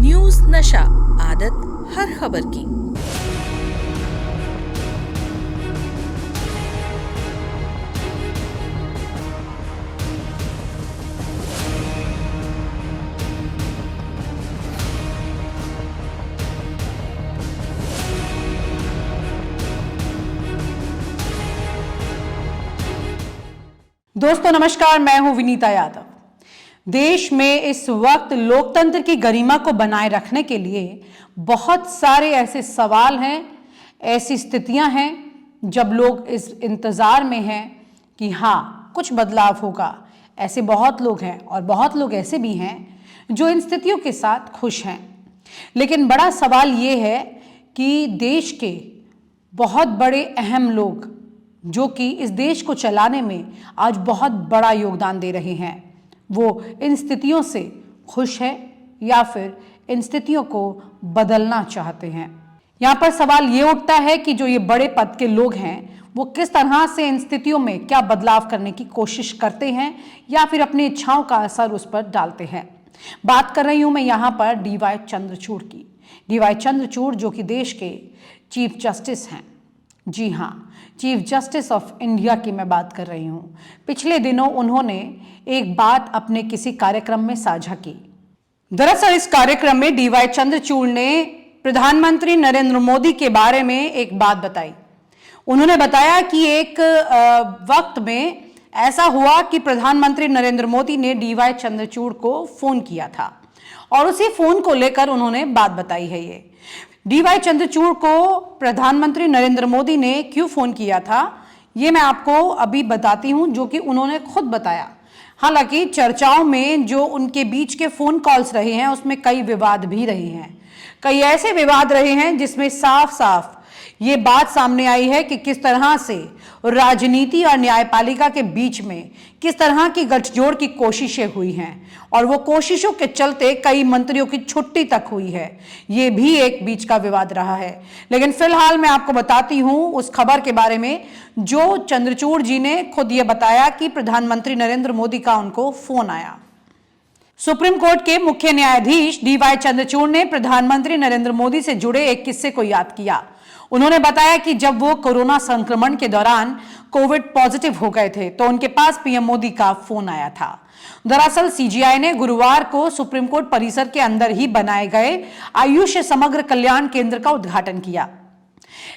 News नशा, आदत हर खबर की। दोस्तों नमस्कार, मैं हूं विनीता यादव। देश में इस वक्त लोकतंत्र की गरिमा को बनाए रखने के लिए बहुत सारे ऐसे सवाल हैं, ऐसी स्थितियां हैं जब लोग इस इंतजार में हैं कि हाँ कुछ बदलाव होगा। ऐसे बहुत लोग हैं और बहुत लोग ऐसे भी हैं जो इन स्थितियों के साथ खुश हैं। लेकिन बड़ा सवाल ये है कि देश के बहुत बड़े अहम लोग जो कि इस देश को चलाने में आज बहुत बड़ा योगदान दे रहे हैं, वो इन स्थितियों से खुश है या फिर इन स्थितियों को बदलना चाहते हैं। यहाँ पर सवाल ये उठता है कि जो ये बड़े पद के लोग हैं वो किस तरह से इन स्थितियों में क्या बदलाव करने की कोशिश करते हैं या फिर अपनी इच्छाओं का असर उस पर डालते हैं। बात कर रही हूं मैं यहाँ पर डीवाई चंद्रचूड़ की। डीवाई चंद्रचूड़ जो कि देश के चीफ जस्टिस हैं। जी हाँ, चीफ जस्टिस ऑफ इंडिया की मैं बात कर रही हूं। पिछले दिनों उन्होंने एक बात अपने किसी कार्यक्रम में साझा की। दरअसल इस कार्यक्रम में डीवाई चंद्रचूड़ ने प्रधानमंत्री नरेंद्र मोदी के बारे में एक बात बताई। उन्होंने बताया कि एक वक्त में ऐसा हुआ कि प्रधानमंत्री नरेंद्र मोदी ने डीवाई चंद्रचूड़ को फोन किया था और उसी फोन को लेकर उन्होंने बात बताई है। ये डीवाई चंद्रचूड़ को प्रधानमंत्री नरेंद्र मोदी ने क्यों फोन किया था, ये मैं आपको अभी बताती हूं, जो कि उन्होंने खुद बताया। हालांकि चर्चाओं में जो उनके बीच के फोन कॉल्स रहे हैं उसमें कई विवाद भी रहे हैं। कई ऐसे विवाद रहे हैं जिसमें साफ साफ ये बात सामने आई है कि किस तरह से राजनीति और न्यायपालिका के बीच में किस तरह की गठजोड़ की कोशिशें हुई हैं और वो कोशिशों के चलते कई मंत्रियों की छुट्टी तक हुई है। ये भी एक बीच का विवाद रहा है। लेकिन फिलहाल मैं आपको बताती हूं उस खबर के बारे में जो चंद्रचूड़ जी ने खुद ये बताया कि प्रधानमंत्री नरेंद्र मोदी का उनको फोन आया। सुप्रीम कोर्ट के मुख्य न्यायाधीश डीवाई चंद्रचूड़ ने प्रधानमंत्री नरेंद्र मोदी से जुड़े एक किस्से को याद किया। उन्होंने बताया कि जब वो कोरोना संक्रमण के दौरान कोविड पॉजिटिव हो गए थे तो उनके पास पीएम मोदी का फोन आया था। दरअसल सीजीआई ने गुरुवार को सुप्रीम कोर्ट परिसर के अंदर ही बनाए गए आयुष समग्र कल्याण केंद्र का उद्घाटन किया।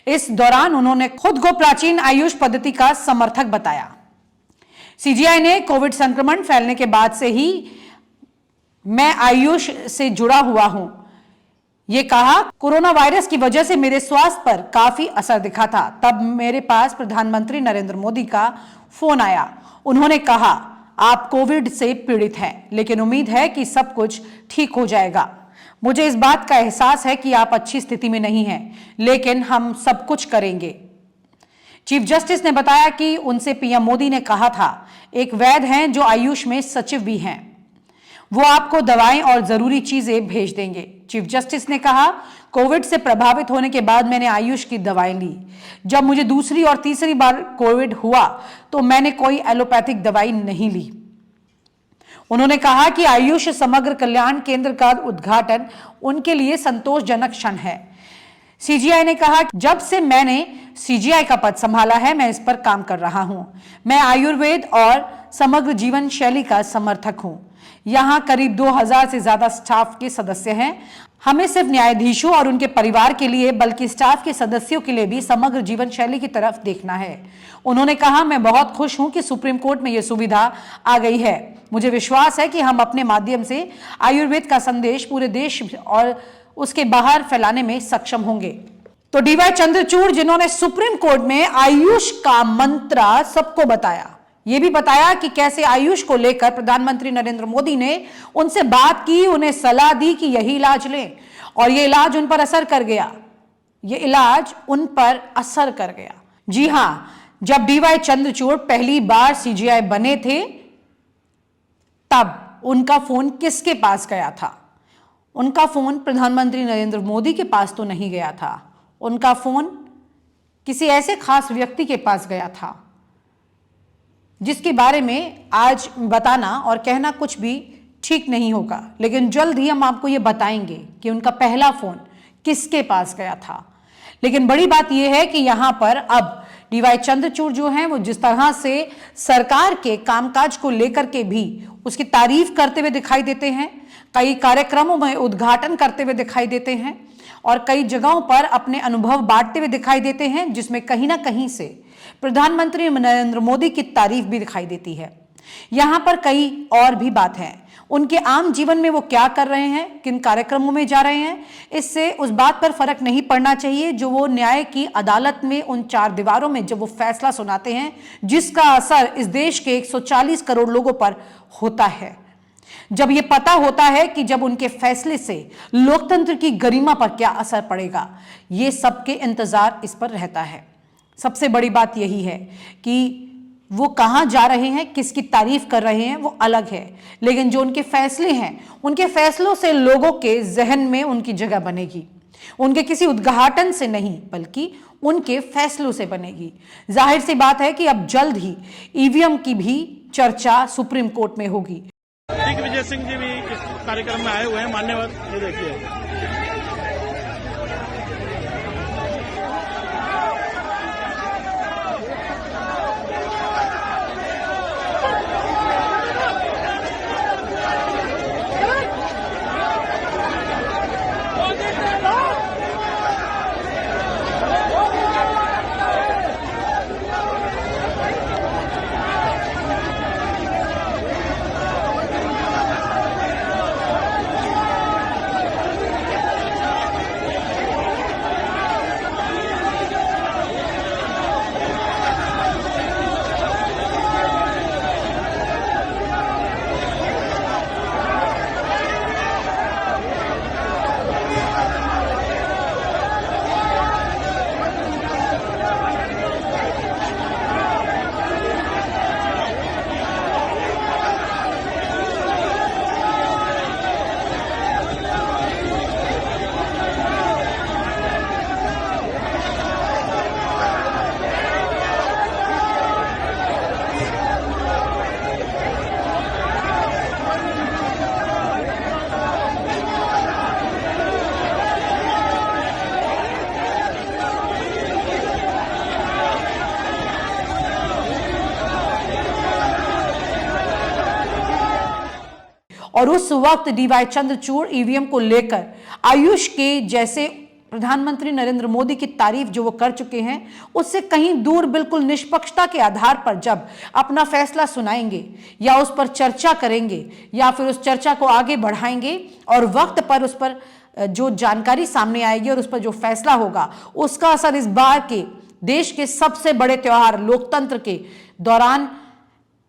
इस दौरान उन्होंने खुद को प्राचीन आयुष पद्धति का समर्थक बताया। सीजीआई ने कोविड संक्रमण फैलने के बाद से ही मैं आयुष से जुड़ा हुआ हूं, ये कहा। कोरोना वायरस की वजह से मेरे स्वास्थ्य पर काफी असर दिखा था, तब मेरे पास प्रधानमंत्री नरेंद्र मोदी का फोन आया। उन्होंने कहा आप कोविड से पीड़ित हैं, लेकिन उम्मीद है कि सब कुछ ठीक हो जाएगा। मुझे इस बात का एहसास है कि आप अच्छी स्थिति में नहीं हैं, लेकिन हम सब कुछ करेंगे। चीफ जस्टिस ने बताया कि उनसे पीएम मोदी ने कहा था, एक वैद्य हैं जो आयुष में सचिव भी हैं, वो आपको दवाएं और जरूरी चीजें भेज देंगे। चीफ जस्टिस ने कहा कोविड से प्रभावित होने के बाद मैंने आयुष की दवाएं ली। जब मुझे दूसरी और तीसरी बार कोविड हुआ तो मैंने कोई एलोपैथिक दवाई नहीं ली। उन्होंने कहा कि आयुष समग्र कल्याण केंद्र का उद्घाटन उनके लिए संतोषजनक क्षण है। सीजीआई ने कहा जब से मैंने सीजीआई का पद संभाला है मैं इस पर काम कर रहा हूं। मैं आयुर्वेद और समग्र जीवन शैली का समर्थक हूं। यहां करीब 2000 से ज्यादा स्टाफ के सदस्य हैं। हमें सिर्फ न्यायाधीशों और उनके परिवार के लिए बल्कि स्टाफ के सदस्यों के लिए भी समग्र जीवन शैली की तरफ देखना है। उन्होंने कहा मैं बहुत खुश हूं कि सुप्रीम कोर्ट में यह सुविधा आ गई है। मुझे विश्वास है कि हम अपने माध्यम से आयुर्वेद का संदेश पूरे देश और उसके बाहर फैलाने में सक्षम होंगे। तो डीवाई चंद्रचूड़ जिन्होंने सुप्रीम कोर्ट में आयुष का मंत्र सबको बताया, यह भी बताया कि कैसे आयुष को लेकर प्रधानमंत्री नरेंद्र मोदी ने उनसे बात की, उन्हें सलाह दी कि यही इलाज लें और यह इलाज उन पर असर कर गया। यह इलाज उन पर असर कर गया। जी हां, जब डीवाई चंद्रचूड़ पहली बार सीजीआई बने थे तब उनका फोन किसके पास गया था? उनका फोन प्रधानमंत्री नरेंद्र मोदी के पास तो नहीं गया था। उनका फोन किसी ऐसे खास व्यक्ति के पास गया था जिसके बारे में आज बताना और कहना कुछ भी ठीक नहीं होगा, लेकिन जल्द ही हम आपको ये बताएंगे कि उनका पहला फोन किसके पास गया था। लेकिन बड़ी बात यह है कि यहां पर अब डीवाई चंद्रचूड़ जो हैं वो जिस तरह से सरकार के कामकाज को लेकर के भी उसकी तारीफ करते हुए दिखाई देते हैं, कई कार्यक्रमों में उद्घाटन करते हुए दिखाई देते हैं और कई जगहों पर अपने अनुभव बांटते हुए दिखाई देते हैं, जिसमें कहीं ना कहीं से प्रधानमंत्री नरेंद्र मोदी की तारीफ भी दिखाई देती है। यहां पर कई और भी बात है, उनके आम जीवन में वो क्या कर रहे हैं, किन कार्यक्रमों में जा रहे हैं, इससे उस बात पर फर्क नहीं पड़ना चाहिए जो वो न्याय की अदालत में उन 4 दीवारों में जब वो फैसला सुनाते हैं, जिसका असर इस देश के 140 करोड़ लोगों पर होता है। जब ये पता होता है कि जब उनके फैसले से लोकतंत्र की गरिमा पर क्या असर पड़ेगा, ये सबके इंतजार इस पर रहता है। सबसे बड़ी बात यही है कि वो कहां जा रहे हैं, किसकी तारीफ कर रहे हैं, वो अलग है, लेकिन जो उनके फैसले हैं, उनके फैसलों से लोगों के जहन में उनकी जगह बनेगी। उनके किसी उद्घाटन से नहीं, बल्कि उनके फैसलों से बनेगी। जाहिर सी बात है कि अब जल्द ही ईवीएम की भी चर्चा सुप्रीम कोर्ट में होगी। दिग्विजय सिंह जी भी इस कार्यक्रम में आए हुए हैं, मान्यवर। ये देखिए, और उस वक्त डीवाई चंद्रचूड़ ईवीएम को लेकर आयुष के जैसे प्रधानमंत्री नरेंद्र मोदी की तारीफ जो वो कर चुके हैं, उससे कहीं दूर बिल्कुल निष्पक्षता के आधार पर जब अपना फैसला सुनाएंगे या उस पर चर्चा करेंगे या फिर उस चर्चा को आगे बढ़ाएंगे और वक्त पर उस पर जो जानकारी सामने आएगी और उस पर जो फैसला होगा, उसका असर इस बार के देश के सबसे बड़े त्योहार लोकतंत्र के दौरान,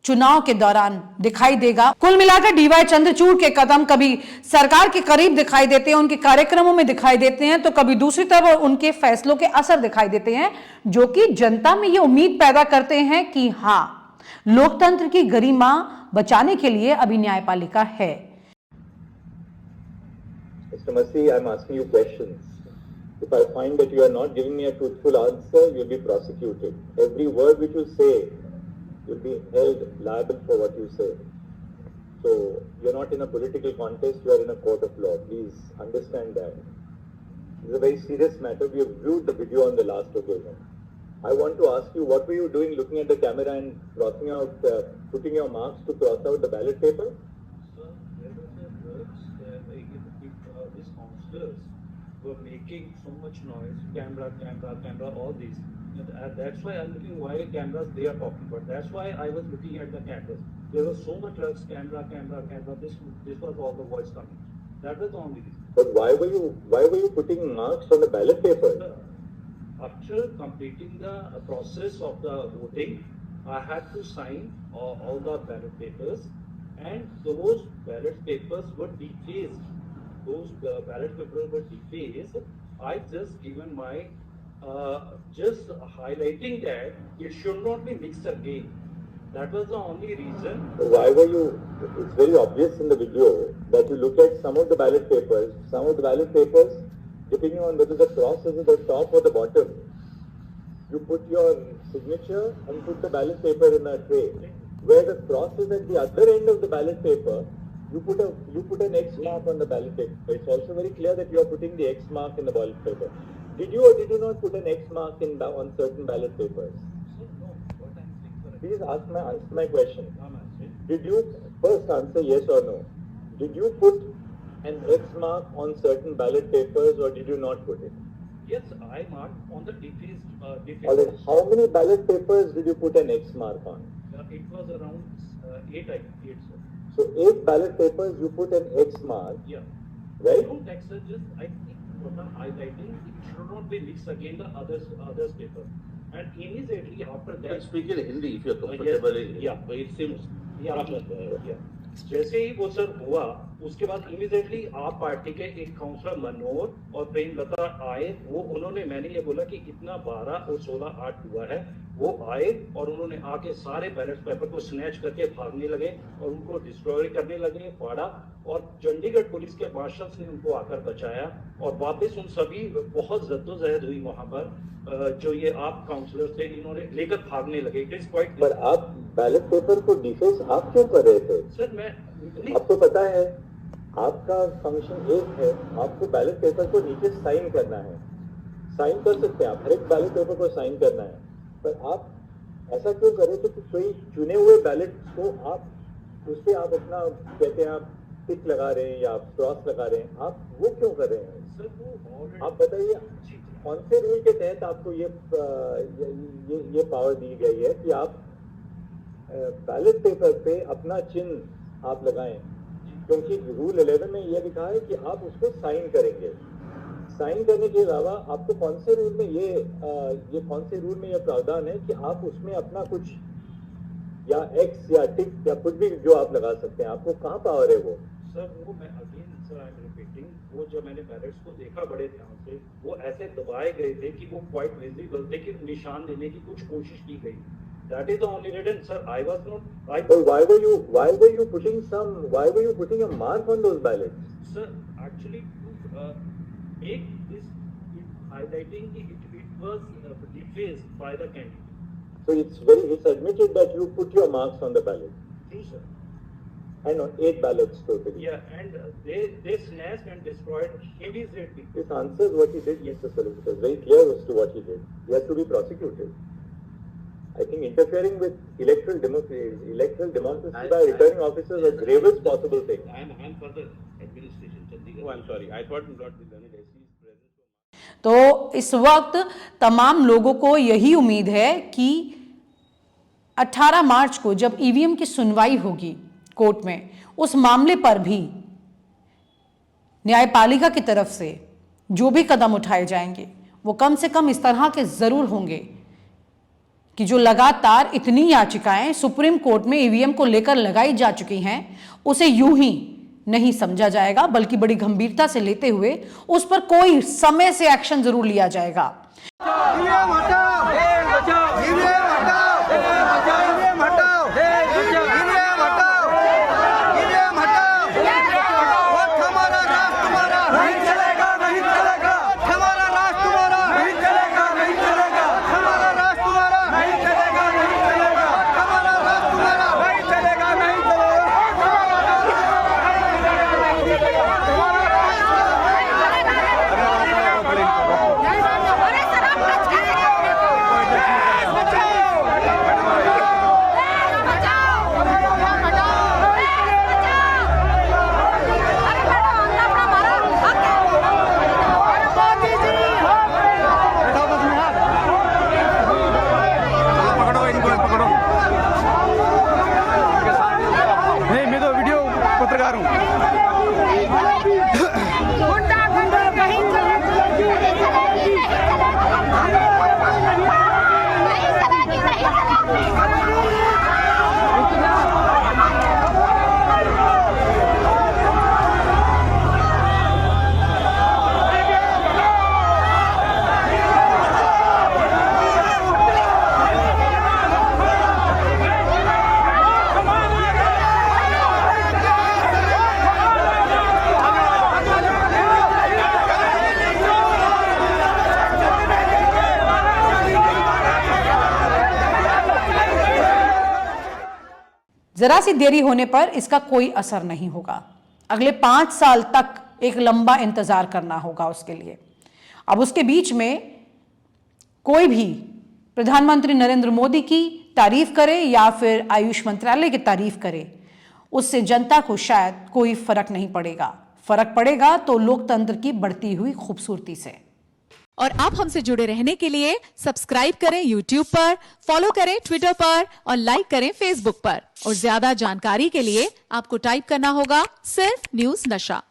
चुनाव के दौरान दिखाई देगा। कुल मिलाकर डीवाई चंद्रचूड़ के कदम कभी सरकार के करीब दिखाई देते हैं, उनके कार्यक्रमों में दिखाई देते हैं, तो कभी दूसरी तरफ उनके फैसलों के असर दिखाई देते हैं, जो कि जनता में ये उम्मीद पैदा करते हैं कि हाँ, लोकतंत्र की गरिमा बचाने के लिए अभी न्यायपालिका है। Mr. Masi, I'm asking you questions. If I find that you are not giving me a truthful answer, you'll be prosecuted. Every word which you say, you'll be held liable for what you say. So, you're not in a political contest, you are in a court of law. Please understand that. This is a very serious matter. We have viewed the video on the last occasion. I want to ask you, what were you doing looking at the camera and crossing out, putting your marks to cross out the ballot paper? Sir, there was a words these councillors were making so much noise, camera, all these. And that's why I'm looking why cameras they are talking about. That's why I was looking at the cameras. There was so much camera. This was all the voice coming. That was the only reason. But why were you putting marks on the ballot paper? Sir, after completing the process of the voting, I had to sign all the ballot papers, and those ballot papers were defaced. Those ballot papers were defaced. I just given my just highlighting that it should not be mixed again. That was the only reason. Why were you? It's very obvious in the video that you look at some of the ballot papers. Some of the ballot papers, depending on whether the cross is at the top or the bottom, you put your signature and put the ballot paper in a tray. Where the cross is at the other end of the ballot paper, You put an X mark on the ballot paper. It's also very clear that you are putting the X mark in the ballot paper. Did you or did you not put an X mark on certain ballot papers? Sir, no. What I'm saying, sir. Please answer my question. I'm answering. Did you first answer yes or no? Did you put an X mark on certain ballot papers or did you not put it? Yes, I marked on the defaced. Alright, how many ballot papers did you put an X mark on? It was around 8, sir. So 8 ballot papers you put an X mark, Yeah. right? No text, sir, just I think what I'm highlighting, it should not be mixed again the others paper. And immediately after that. Speak in Hindi if you're Yes, comfortable. yeah. It seems. या जैसे ही वो sir हुआ उसके बाद immediately आप party के एक counsellor मनोहर और प्रेमलता आए, वो उन्होंने, मैंने ये बोला कि इतना 12 और 16 8 हुआ है, वो आए और उन्होंने आके सारे बैलेट पेपर को स्नैच करके भागने लगे और उनको डिस्ट्रॉय करने लगे, फाड़ा, और चंडीगढ़ पुलिस के मार्शल्स ने उनको आकर बचाया और वापस उन सभी बहुत जद्दोजहद हुई वहां पर, जो ये आप काउंसलर थे इन्होंने लेकर भागने लगे। It is quite. पर आप बैलेट पेपर को डिफेस आप क्यों कर रहे थे? सर मैं आपको पता है आपका फंक्शन एक है, आपको बैलेट पेपर को नीचे साइन करना है, साइन कर सकते हैं आप, हर एक बैलेट पेपर को साइन करना है, पर आप ऐसा क्यों कर रहे थे कि कोई चुने हुए बैलेट को आप उस पर आप अपना कहते हैं आप टिक लगा रहे हैं या आप क्रॉस लगा रहे हैं, आप वो क्यों कर रहे हैं? सर वो आप बताइए कौन से रूल के तहत आपको ये पावर दी गई है कि आप बैलेट पेपर पे अपना चिन्ह आप लगाएं? क्योंकि रूल 11 में यह लिखा है कि आप उसको साइन करेंगे। साइन करने के अलावा आपको कौन से रूल में ये कौन से रूल में ये प्रावधान है कि आप उसमें अपना कुछ या एक्स या टिक या कुछ भी जो आप लगा सकते हैं? आपको कहाँ पावर है वो? सर वो मैं again sir I am repeating, वो जब मैंने बैलेट्स को देखा बड़े ध्यान से, वो ऐसे दबाए गए थे कि वो क्वाइट विजिबल थे कि निशान देने की कुछ कोशिश की गई। That is the only reason, sir. I was not. Well, why were you putting a mark on those ballots? Sir, actually, to make this highlighting, it was defaced by the candidate. So it's admitted that you put your marks on the ballot. True, sir. And on 8 ballots totally. Yeah, and they snatched and destroyed immediately. This answers what he did, Mr. Solicitor. Very clear as to what he did. He has to be prosecuted. I think interfering with electoral democracy by returning officers is the gravest possible thing. I am for the administration, Chandigarh. Oh, I'm sorry. I thought not with any presence. तो इस वक्त तमाम लोगों को यही उम्मीद है कि 18 मार्च को जब ईवीएम की सुनवाई होगी कोर्ट में, उस मामले पर भी न्यायपालिका की तरफ से जो भी कदम उठाए जाएंगे वो कम से कम इस तरह के जरूर होंगे कि जो लगातार इतनी याचिकाएं सुप्रीम कोर्ट में ईवीएम को लेकर लगाई जा चुकी हैं, उसे यूं ही नहीं समझा जाएगा, बल्कि बड़ी गंभीरता से लेते हुए उस पर कोई समय से एक्शन जरूर लिया जाएगा। जरा सी देरी होने पर इसका कोई असर नहीं होगा। अगले 5 साल तक एक लंबा इंतजार करना होगा उसके लिए। अब उसके बीच में कोई भी प्रधानमंत्री नरेंद्र मोदी की तारीफ करे या फिर आयुष मंत्रालय की तारीफ करे, उससे जनता को शायद कोई फर्क नहीं पड़ेगा। फर्क पड़ेगा तो लोकतंत्र की बढ़ती हुई खूबसूरती से। और आप हमसे जुड़े रहने के लिए सब्सक्राइब करें YouTube पर, फॉलो करें Twitter पर और लाइक करें Facebook पर। और ज्यादा जानकारी के लिए आपको टाइप करना होगा सिर्फ न्यूज़ नशा।